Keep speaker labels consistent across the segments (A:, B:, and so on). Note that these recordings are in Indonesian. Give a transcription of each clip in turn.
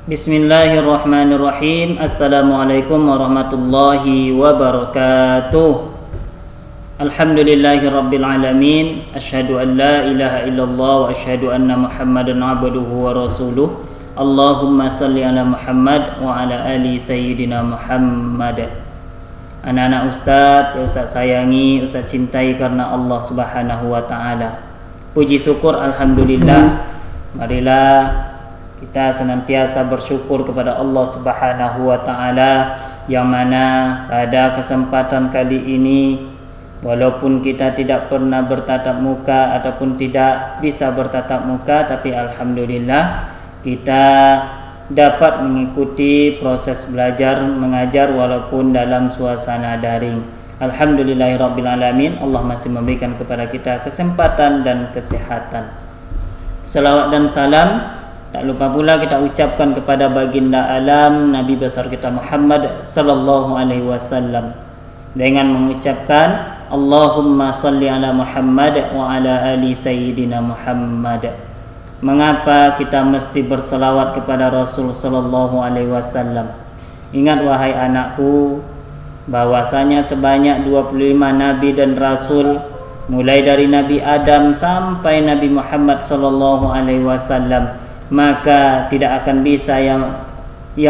A: Bismillahirrahmanirrahim. Assalamualaikum warahmatullahi wabarakatuh. Alhamdulillahirabbil alamin. Asyhadu an la ilaha illallah wa asyhadu anna Muhammadan abduhu wa rasuluh. Allahumma salli ala Muhammad wa ala ali sayyidina Muhammad. Anak-anak Ustaz, ya Ustaz sayangi, Ustaz cintai karena Allah Subhanahu wa taala. Puji syukur alhamdulillah. Marilah kita senantiasa bersyukur kepada Allah Subhanahu wa taala yang mana pada kesempatan kali ini walaupun kita tidak pernah bertatap muka ataupun tidak bisa bertatap muka, tapi alhamdulillah kita dapat mengikuti proses belajar mengajar walaupun dalam suasana daring. Alhamdulillahirabbil alamin. Allah masih memberikan kepada kita kesempatan dan kesehatan. Selawat dan salam tak lupa pula kita ucapkan kepada baginda alam Nabi besar kita Muhammad sallallahu alaihi wasallam dengan mengucapkan Allahumma salli ala Muhammad wa ala ali sayyidina Muhammad. Mengapa kita mesti berselawat kepada Rasul sallallahu alaihi wasallam? Ingat wahai anakku, bahwasanya sebanyak 25 nabi dan rasul mulai dari Nabi Adam sampai Nabi Muhammad sallallahu alaihi wasallam, maka tidak akan bisa yang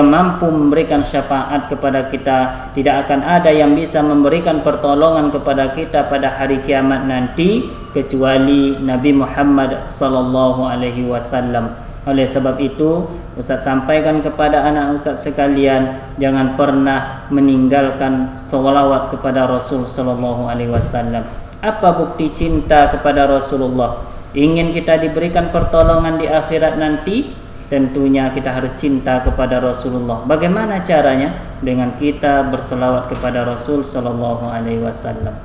A: mampu memberikan syafaat kepada kita, tidak akan ada yang bisa memberikan pertolongan kepada kita pada hari kiamat nanti kecuali Nabi Muhammad sallallahu alaihi wasallam. Oleh sebab itu, Ustaz sampaikan kepada anak Ustaz sekalian, jangan pernah meninggalkan sholawat kepada Rasul sallallahu alaihi wasallam. Apa bukti cinta kepada Rasulullah? Ingin kita diberikan pertolongan di akhirat nanti, tentunya kita harus cinta kepada Rasulullah. Bagaimana caranya? Dengan kita berselawat kepada Rasul sallallahu alaihi wasallam.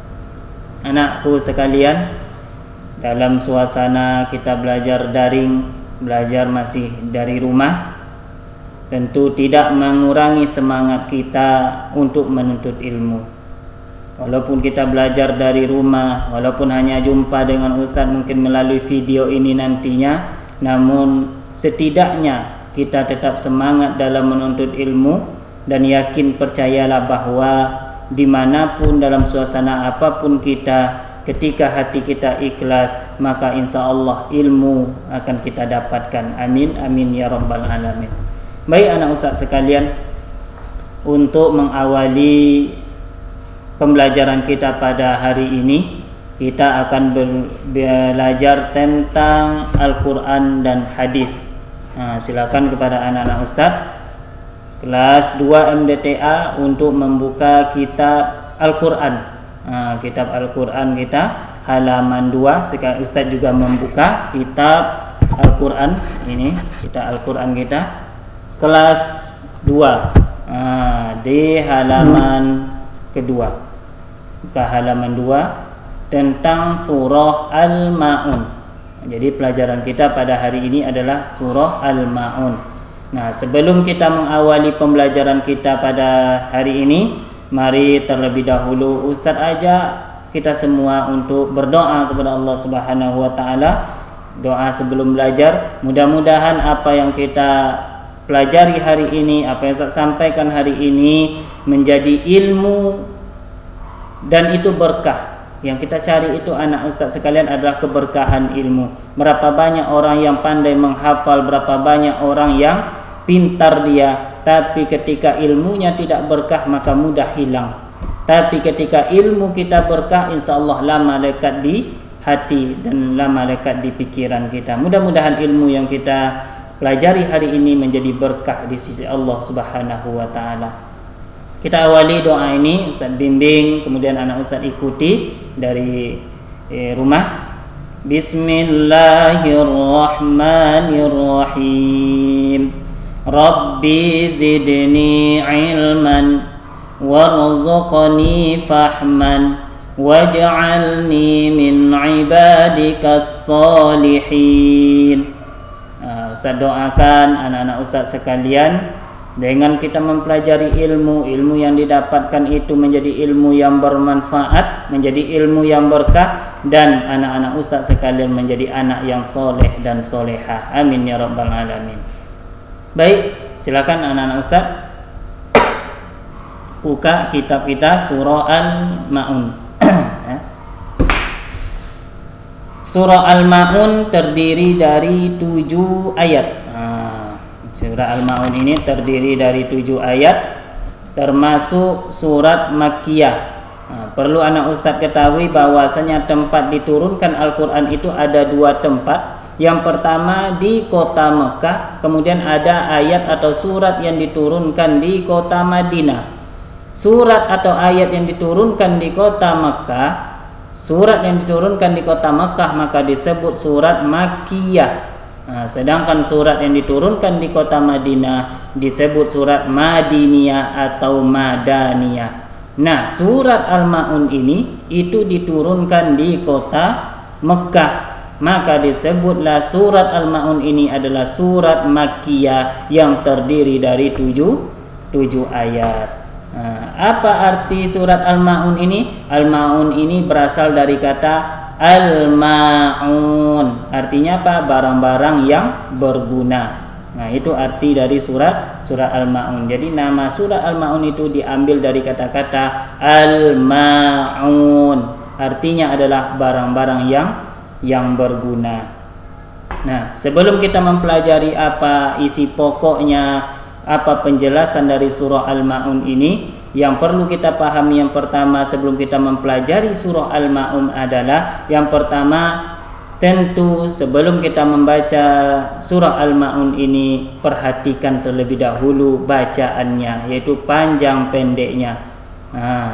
A: Anakku sekalian, dalam suasana kita belajar daring, belajar masih dari rumah, tentu tidak mengurangi semangat kita untuk menuntut ilmu. Walaupun kita belajar dari rumah, walaupun hanya jumpa dengan Ustaz mungkin melalui video ini nantinya, namun setidaknya kita tetap semangat dalam menuntut ilmu dan yakin, percayalah bahwa dimanapun dalam suasana apapun kita, ketika hati kita ikhlas, maka insya Allah ilmu akan kita dapatkan. Amin, amin ya rabbal alamin. Baik anak Ustaz sekalian, untuk mengawali pembelajaran kita pada hari ini, kita akan belajar tentang Al-Quran dan hadis. Silakan kepada anak-anak Ustaz kelas 2 MDTA untuk membuka kitab Al-Quran. Kitab Al-Quran kita halaman 2. Sekarang Ustaz juga membuka kitab Al-Quran ini, kitab Al-Quran kita kelas 2 di halaman kedua. Buka halaman 2 tentang surah Al-Ma'un. Jadi pelajaran kita pada hari ini adalah surah Al-Ma'un. Nah, sebelum kita mengawali pembelajaran kita pada hari ini, mari terlebih dahulu Ustaz ajak kita semua untuk berdoa kepada Allah Subhanahu wa taala. Doa sebelum belajar, mudah-mudahan apa yang kita pelajari hari ini, apa yang Ustaz sampaikan hari ini menjadi ilmu dan itu berkah. Yang kita cari itu anak Ustaz sekalian adalah keberkahan ilmu. Berapa banyak orang yang pandai menghafal, berapa banyak orang yang pintar dia, tapi ketika ilmunya tidak berkah maka mudah hilang. Tapi ketika ilmu kita berkah, insya Allah lama lekat di hati dan lama lekat di pikiran kita. Mudah-mudahan ilmu yang kita pelajari hari ini menjadi berkah di sisi Allah Subhanahu wa taala. Kita awali doa ini, Ustaz bimbing, kemudian anak Ustaz ikuti dari rumah. Bismillahirrahmanirrahim. Rabbi zidni ilman warzuqni fahman waj'alni min ibadikas salihin. Ustaz doakan anak-anak Ustaz sekalian, dengan kita mempelajari ilmu yang didapatkan itu menjadi ilmu yang bermanfaat, menjadi ilmu yang berkah, dan anak-anak Ustaz sekalian menjadi anak yang soleh dan solehah. Amin ya rabbal alamin. Baik, silakan anak-anak Ustaz buka kitab kita surah Al-Ma'un. Surah Al-Ma'un terdiri dari 7 ayat. Surah Al-Ma'un ini terdiri dari 7 ayat, termasuk surat Makkiyah. Perlu anak Ustaz ketahui bahwasanya tempat diturunkan Al-Quran itu ada 2 tempat. Yang pertama di kota Mekah, kemudian ada ayat atau surat yang diturunkan di kota Madinah. Surat atau ayat yang diturunkan di kota Mekah, surat yang diturunkan di kota Mekah maka disebut surat Makkiyah. Sedangkan surat yang diturunkan di kota Madinah disebut surat Madiniyah atau Madaniyah. Nah, surat Al-Ma'un ini itu diturunkan di kota Mekah, maka disebutlah surat Al-Ma'un ini adalah surat Makkiyah yang terdiri dari 7 ayat. Apa arti surat Al-Ma'un ini? Al-Ma'un ini berasal dari kata Al-Ma'un, artinya apa? Barang-barang yang berguna. Nah, itu arti dari surat Al-Ma'un. Jadi nama surat Al-Ma'un itu diambil dari kata-kata Al-Ma'un, artinya adalah barang-barang yang berguna. Nah, sebelum kita mempelajari apa isi pokoknya, apa penjelasan dari surah Al-Ma'un ini, yang perlu kita pahami yang pertama sebelum kita mempelajari surah Al-Ma'un adalah yang pertama, tentu sebelum kita membaca surah Al-Ma'un ini perhatikan terlebih dahulu bacaannya, yaitu panjang pendeknya.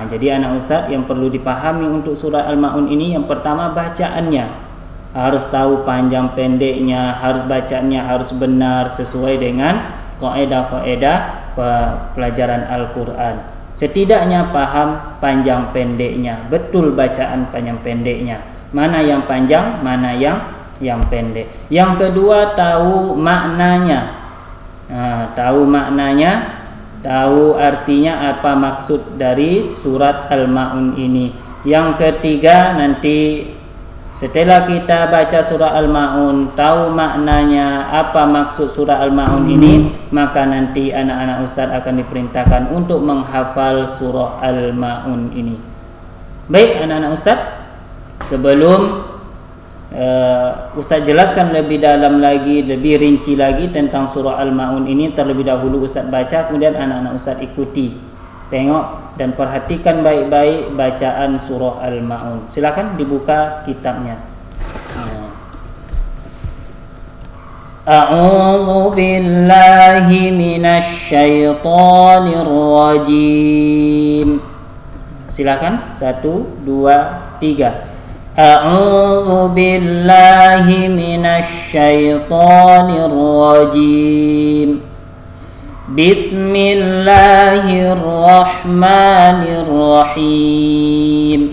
A: Jadi anak Ustaz yang perlu dipahami untuk surah Al-Ma'un ini yang pertama bacaannya, harus tahu panjang pendeknya, harus bacaannya harus benar sesuai dengan kaidah-kaidah pelajaran Al-Quran. Setidaknya paham panjang pendeknya, betul bacaan panjang pendeknya, mana yang panjang, mana yang pendek. Yang kedua, tahu maknanya. Tahu maknanya, tahu artinya apa maksud dari surat Al-Ma'un ini. Yang ketiga, nanti setelah kita baca surah Al-Ma'un, tahu maknanya, apa maksud surah Al-Ma'un ini, maka nanti anak-anak Ustaz akan diperintahkan untuk menghafal surah Al-Ma'un ini. Baik anak-anak Ustaz, sebelum Ustaz jelaskan lebih dalam lagi, lebih rinci lagi tentang surah Al-Ma'un ini, terlebih dahulu Ustaz baca, kemudian anak-anak Ustaz ikuti. Tengok dan perhatikan baik-baik bacaan surah Al-Ma'un. Silakan dibuka kitabnya. A'udzu billahi minasy syaithanir rajim. Silakan 1 2 3. A'udzu billahi minasy syaithanir rajim. Bismillahirrahmanirrahim.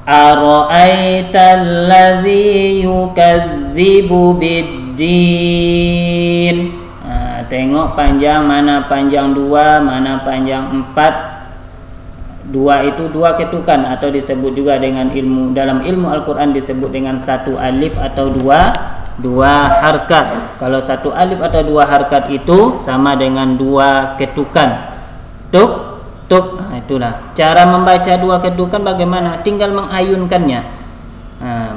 A: Ara'aital ladzi yukadzibu biddin. Tengok panjang, mana panjang 2, mana panjang 4. 2 itu 2 ketukan atau disebut juga dengan dalam ilmu Al-Quran disebut dengan 1 alif atau 2 harkat. Kalau 1 alif atau 2 harkat itu sama dengan 2 ketukan. Tuk, tuk. Itulah cara membaca 2 ketukan. Bagaimana? Tinggal mengayunkannya.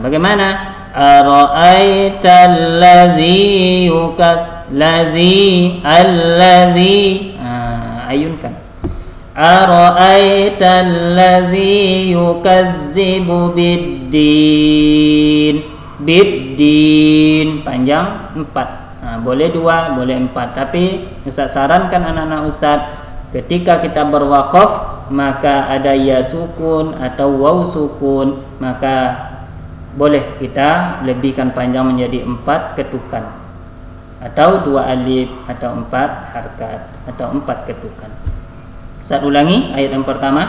A: Bagaimana? Ara'aital ladzi ayunkan. Ara'aital ladzi yukadzibu biddin. Biddin panjang 4. Boleh 2, boleh 4. Tapi Ustaz sarankan anak-anak Ustaz, ketika kita berwaqaf maka ada ya sukun atau waw sukun, maka boleh kita lebihkan panjang menjadi 4 ketukan atau 2 alif atau 4 harkat atau 4 ketukan. Ustaz ulangi ayat yang pertama.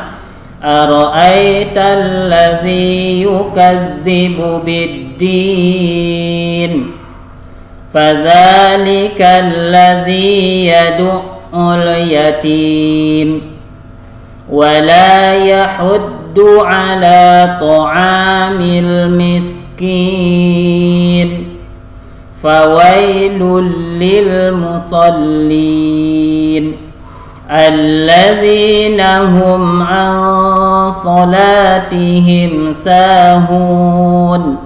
A: Ara'aital ladzi yukadzibu biddin. Fadzalikal ladzi yad'ul yatim wa la yahuddu 'ala ta'amil miskin. fawailul lil musallin alladzina hum an salatihim sahun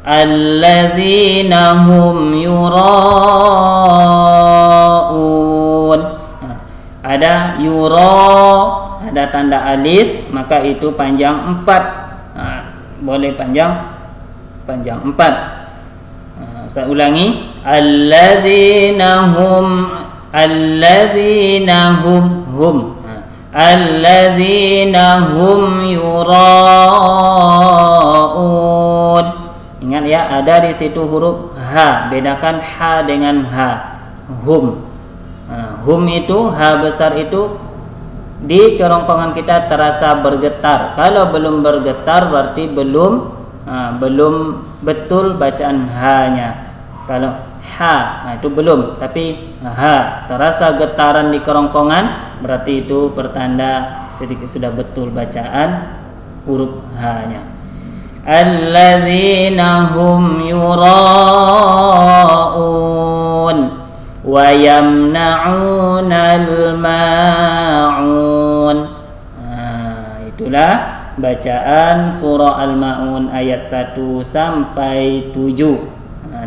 A: alladzina hum yura'un. Ada yura, ada tanda alis, maka itu panjang 4. Boleh panjang 4. Saya ulangi, alladzina hum alladzina hum yura'un. Ingat ya, ada di situ huruf ha, bedakan ha dengan ha. Hum. Hum itu ha besar itu di kerongkongan kita terasa bergetar. Kalau belum bergetar berarti belum betul bacaan ha-nya. Kalau ha, itu belum, tapi ha terasa getaran di kerongkongan berarti itu pertanda sedikit sudah betul bacaan huruf ha-nya. Alladzina hum yura'un wa yamna'unal ma'un. Itulah bacaan surah Al-Ma'un ayat 1 sampai 7.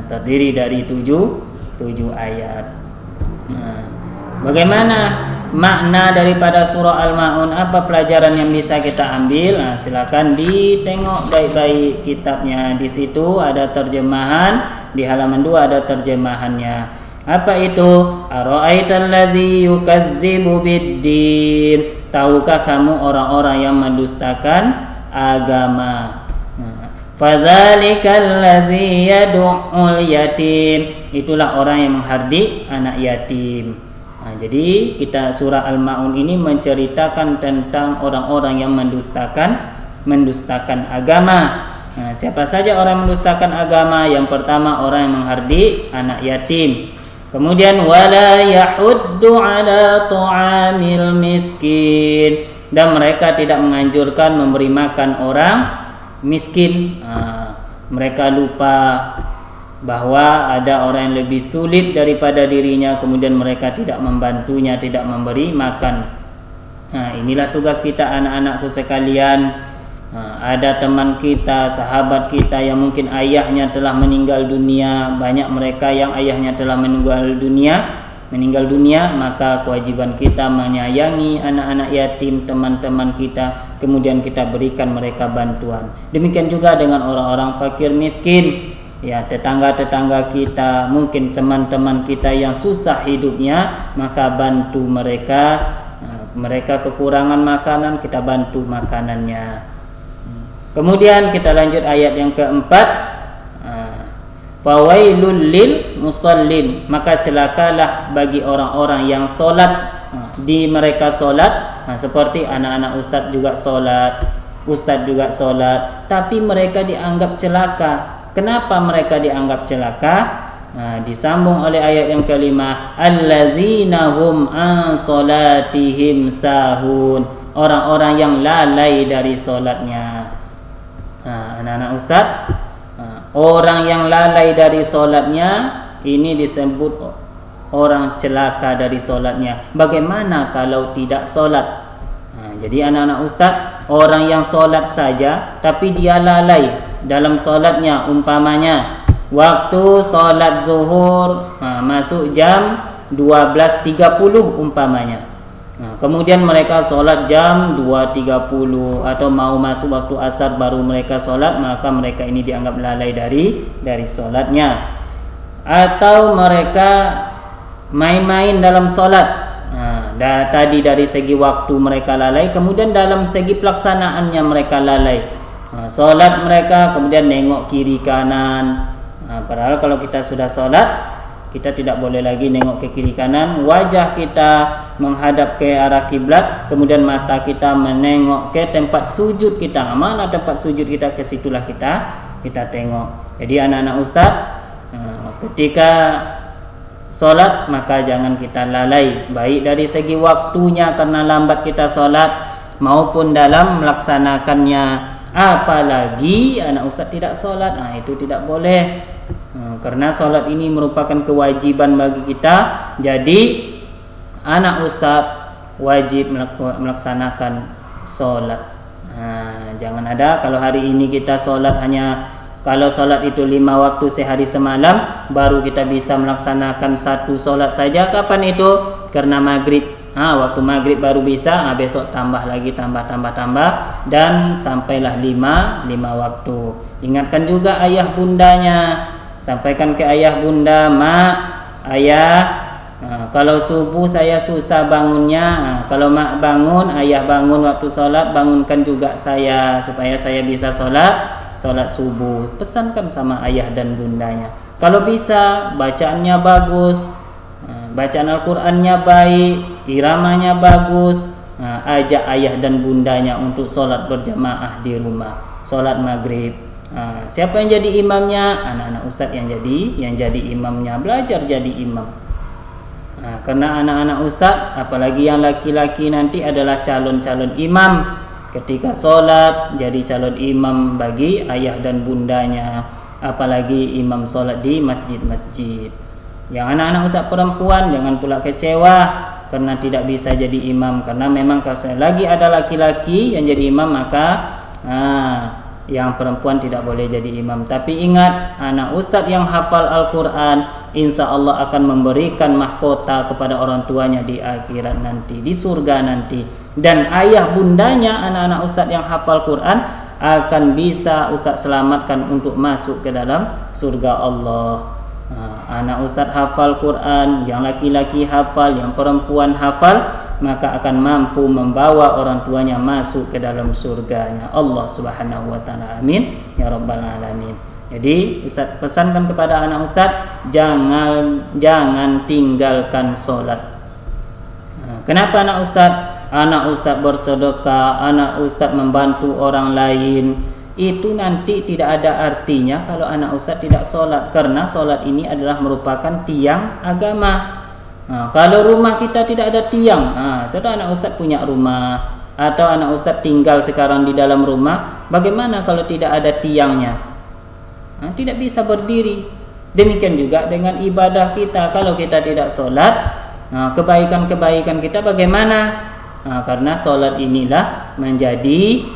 A: Terdiri dari 7 ayat. Bagaimana makna daripada surah Al-Ma'un? Apa pelajaran yang bisa kita ambil? Silakan ditengok baik-baik kitabnya. Di situ ada terjemahan, di halaman 2 ada terjemahannya. Apa itu? Ara'aital ladzi yukadzibu biddin. Tahukah kamu orang-orang yang mendustakan agama? Fadzalikal ladzi yad'ul yatim. Itulah orang yang menghardik anak yatim. Jadi kita surah Al-Ma'un ini menceritakan tentang orang-orang yang mendustakan agama. Siapa saja orang yang mendustakan agama? Yang pertama orang yang menghardik anak yatim. Kemudian wala yahuddu ala ta'amil miskin, dan mereka tidak menganjurkan memberi makan orang miskin. Mereka lupa bahwa ada orang yang lebih sulit daripada dirinya, kemudian mereka tidak membantunya, tidak memberi makan. Inilah tugas kita anak-anakku sekalian. Ada teman kita, sahabat kita yang mungkin ayahnya telah meninggal dunia. Banyak mereka yang ayahnya telah meninggal dunia, maka kewajiban kita menyayangi anak-anak yatim, teman-teman kita, kemudian kita berikan mereka bantuan. Demikian juga dengan orang-orang fakir miskin, ya, tetangga-tetangga kita, mungkin teman-teman kita yang susah hidupnya, maka bantu mereka. Mereka kekurangan makanan, kita bantu makanannya. Kemudian kita lanjut ayat yang keempat. Fawailul lil musallin, maka celakalah bagi orang-orang yang solat. Di mereka solat, seperti anak-anak ustadz juga solat, ustadz juga solat, tapi mereka dianggap celaka. Kenapa mereka dianggap celaka? Disambung oleh ayat yang kelima, alladzina hum an salatihim sahun, orang-orang yang lalai dari solatnya. Anak-anak ustaz, orang yang lalai dari solatnya ini disebut orang celaka dari solatnya. Bagaimana kalau tidak solat? Jadi anak-anak ustaz, orang yang solat saja tapi dia lalai dalam solatnya, umpamanya waktu solat zuhur masuk jam 12.30 umpamanya. Kemudian mereka sholat jam 2.30 atau mau masuk waktu asar baru mereka sholat, maka mereka ini dianggap lalai dari sholatnya. Atau mereka main-main dalam sholat. Tadi dari segi waktu mereka lalai, kemudian dalam segi pelaksanaannya mereka lalai. Sholat mereka kemudian nengok kiri kanan. Padahal kalau kita sudah sholat, kita tidak boleh lagi nengok ke kiri kanan, wajah kita menghadap ke arah kiblat, kemudian mata kita menengok ke tempat sujud kita. Mana tempat sujud kita, ke situlah kita tengok. Jadi anak-anak ustaz, ketika sholat maka jangan kita lalai, baik dari segi waktunya karena lambat kita sholat, maupun dalam melaksanakannya. Apalagi anak ustaz tidak sholat, itu tidak boleh. Karena sholat ini merupakan kewajiban bagi kita. Jadi anak ustaz wajib melaksanakan sholat. Jangan ada kalau hari ini kita sholat hanya, kalau sholat itu 5 waktu sehari semalam, baru kita bisa melaksanakan 1 sholat saja. Kapan itu? Karena maghrib. Waktu maghrib baru bisa. Besok tambah lagi, tambah, dan sampailah 5 waktu. Ingatkan juga ayah bundanya. Sampaikan ke ayah bunda, mak, ayah, kalau subuh saya susah bangunnya. Kalau mak bangun, ayah bangun waktu sholat, bangunkan juga saya supaya saya bisa sholat subuh. Pesankan sama ayah dan bundanya. Kalau bisa, bacaannya bagus, bacaan Al-Qurannya baik, iramanya bagus, ajak ayah dan bundanya untuk sholat berjamaah di rumah, sholat maghrib. Siapa yang jadi imamnya? Anak-anak ustadz yang jadi imamnya. Belajar jadi imam. Karena anak-anak ustadz, apalagi yang laki-laki nanti adalah calon-calon imam. Ketika sholat jadi calon imam bagi ayah dan bundanya, apalagi imam sholat di masjid-masjid. Yang anak-anak ustadz perempuan jangan pula kecewa karena tidak bisa jadi imam. Karena memang kalau lagi ada laki-laki yang jadi imam, maka yang perempuan tidak boleh jadi imam. Tapi ingat, anak ustadz yang hafal Al-Quran, insya Allah akan memberikan mahkota kepada orang tuanya di akhirat nanti, di surga nanti. Dan ayah bundanya anak-anak ustadz yang hafal Quran akan bisa ustadz selamatkan untuk masuk ke dalam surga Allah. Anak ustadz hafal Quran, yang laki-laki hafal, yang perempuan hafal, maka akan mampu membawa orang tuanya masuk ke dalam surganya Allah Subhanahu wa taala. Amin ya rabbal alamin. Jadi ustadz pesankan kepada anak ustadz, jangan tinggalkan sholat. Kenapa anak ustadz? Anak ustadz bersedekah, anak ustadz membantu orang lain, itu nanti tidak ada artinya kalau anak ustadz tidak sholat. Karena sholat ini adalah merupakan tiang agama. Kalau rumah kita tidak ada tiang, contoh anak ustadz punya rumah, atau anak ustadz tinggal sekarang di dalam rumah, bagaimana kalau tidak ada tiangnya? Tidak bisa berdiri. Demikian juga dengan ibadah kita. Kalau kita tidak sholat, kebaikan-kebaikan kita bagaimana? Karena sholat inilah menjadi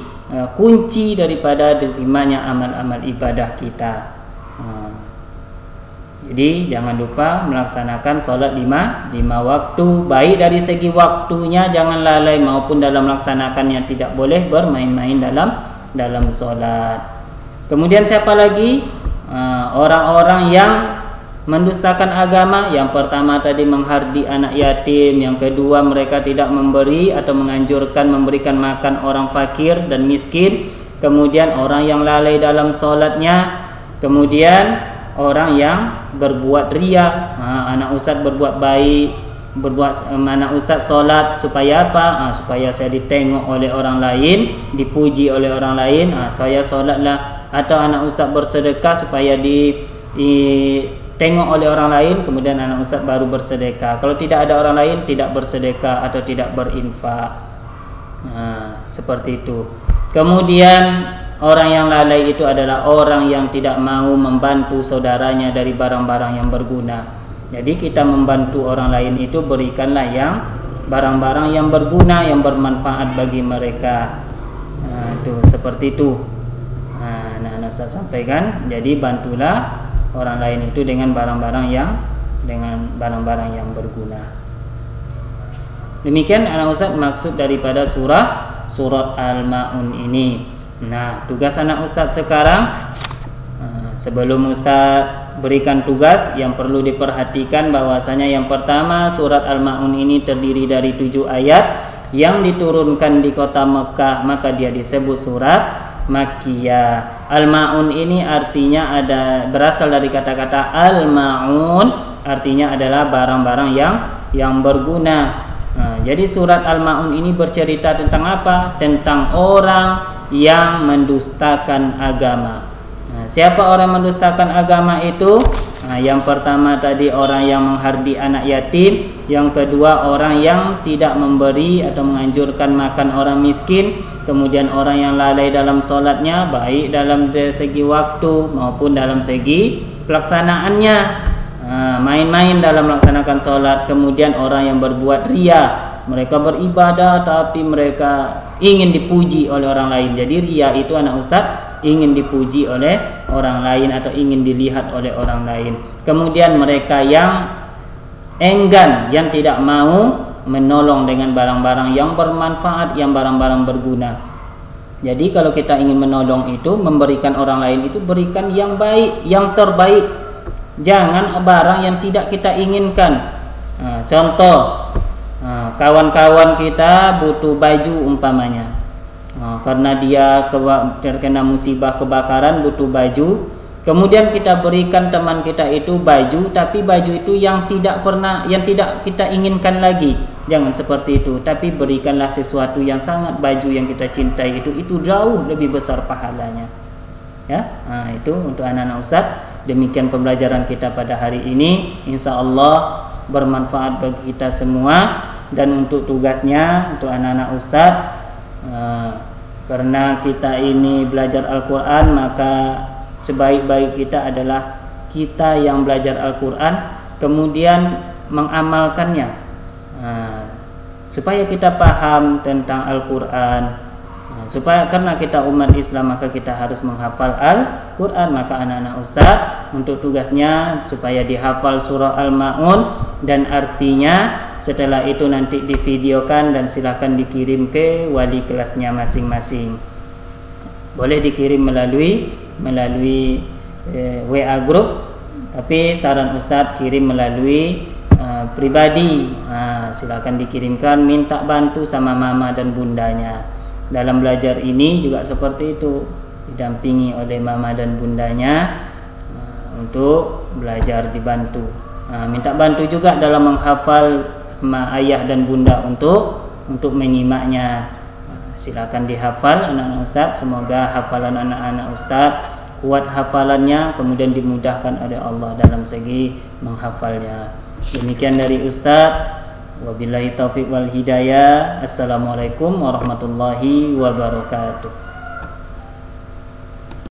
A: kunci daripada diterimanya amal-amal ibadah kita. Jadi jangan lupa melaksanakan sholat 5 waktu, baik dari segi waktunya jangan lalai, maupun dalam melaksanakannya tidak boleh bermain-main dalam sholat. Kemudian siapa lagi? Orang-orang yang mendustakan agama. Yang pertama tadi menghardi anak yatim, yang kedua mereka tidak memberi atau menganjurkan memberikan makan orang fakir dan miskin, kemudian orang yang lalai dalam sholatnya, kemudian orang yang berbuat riya. Anak ustadz berbuat baik, anak ustadz sholat supaya apa? Supaya saya ditengok oleh orang lain, dipuji oleh orang lain, saya sholatlah. Atau anak ustadz bersedekah supaya tengok oleh orang lain, kemudian anak ustadz baru bersedekah. Kalau tidak ada orang lain, tidak bersedekah atau tidak berinfak. Seperti itu. Kemudian orang yang lalai itu adalah orang yang tidak mau membantu saudaranya dari barang-barang yang berguna. Jadi kita membantu orang lain itu berikanlah yang barang-barang yang berguna, yang bermanfaat bagi mereka. Itu seperti itu. Nah, saya sampaikan. Jadi bantulah orang lain itu dengan barang-barang yang berguna. Demikian anak ustadz maksud daripada surat Al-Ma'un ini. Nah, tugas anak ustadz sekarang, sebelum ustadz berikan tugas, yang perlu diperhatikan bahwasanya yang pertama, surat Al-Ma'un ini terdiri dari 7 ayat yang diturunkan di kota Mekah, maka dia disebut surat Makkiyah. Al-Ma'un ini artinya berasal dari kata-kata Al-Ma'un, artinya adalah barang-barang yang berguna. Jadi surat Al-Ma'un ini bercerita tentang apa? Tentang orang yang mendustakan agama. Siapa orang yang mendustakan agama itu? Yang pertama tadi orang yang menghardi anak yatim, yang kedua orang yang tidak memberi atau menganjurkan makan orang miskin, kemudian orang yang lalai dalam sholatnya, baik dalam segi waktu maupun dalam segi pelaksanaannya main-main dalam melaksanakan sholat. Kemudian orang yang berbuat riya, mereka beribadah tapi mereka ingin dipuji oleh orang lain. Jadi riya itu anak ustaz ingin dipuji oleh orang lain atau ingin dilihat oleh orang lain. Kemudian mereka yang enggan, yang tidak mau menolong dengan barang-barang yang bermanfaat, yang barang-barang berguna. Jadi kalau kita ingin menolong itu, memberikan orang lain itu, berikan yang baik, yang terbaik. Jangan barang yang tidak kita inginkan. Contoh, kawan-kawan kita butuh baju umpamanya, karena dia terkena musibah kebakaran, butuh baju. Kemudian kita berikan teman kita itu baju, tapi baju itu yang tidak kita inginkan lagi. Jangan seperti itu, tapi berikanlah sesuatu yang sangat baju yang kita cintai itu jauh lebih besar pahalanya. Ya, itu untuk anak-anak ustaz. Demikian pembelajaran kita pada hari ini. Insya Allah bermanfaat bagi kita semua. Dan untuk tugasnya untuk anak-anak ustaz, karena kita ini belajar Al-Quran, maka sebaik-baik kita adalah kita yang belajar Al-Quran kemudian mengamalkannya, supaya kita paham tentang Al-Quran. Supaya karena kita umat Islam maka kita harus menghafal Al-Quran. Maka anak-anak ustaz untuk tugasnya supaya dihafal surah Al-Ma'un dan artinya. Setelah itu nanti divideokan dan silakan dikirim ke wali kelasnya masing-masing. Boleh dikirim melalui WA group, tapi saran ustaz kirim melalui pribadi. Silakan dikirimkan, minta bantu sama mama dan bundanya. Dalam belajar ini juga seperti itu, didampingi oleh mama dan bundanya untuk belajar, dibantu. Minta bantu juga dalam menghafal ayah dan bunda untuk menyimaknya. Silakan dihafal anak-anak ustaz. Semoga hafalan anak-anak ustaz kuat hafalannya, kemudian dimudahkan oleh Allah dalam segi menghafalnya. Demikian dari ustaz. Wabillahi taufiq wal hidayah. Assalamualaikum warahmatullahi wabarakatuh.